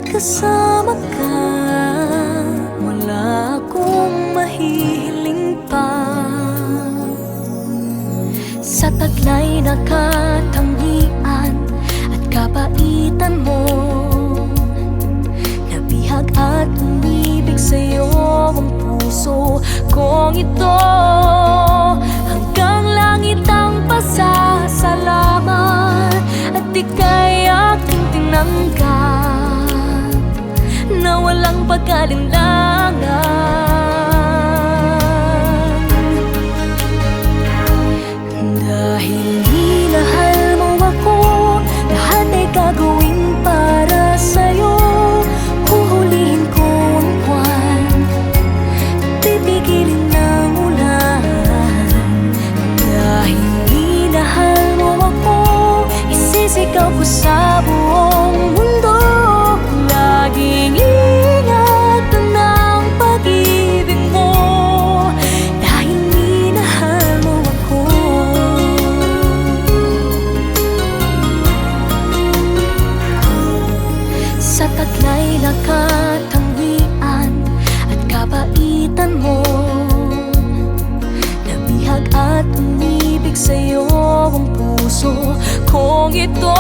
kasama ka, wala akong mahihiling pa. Sa taglay na katangian at kabaitan mo, nabihag at umibig sa'yo ang puso kong ito. Hanggang langit ang pasasalamat at ika'y aking tinanggap na walang pag-alinlangan. Dahil minahal mo ako, lahat ay gagawin para sa'yo. Huhulihin ko ang buwan, pipigilin ng ulan. Dahil minahal mo ako, isisigaw ko sa buong mundo. Laging ingatan ng pag-ibig mo, dahil minahal mo ako. Sa taglay na katangian at kabaitan mo, nabihag at umibig sa'yo ang puso kong ito.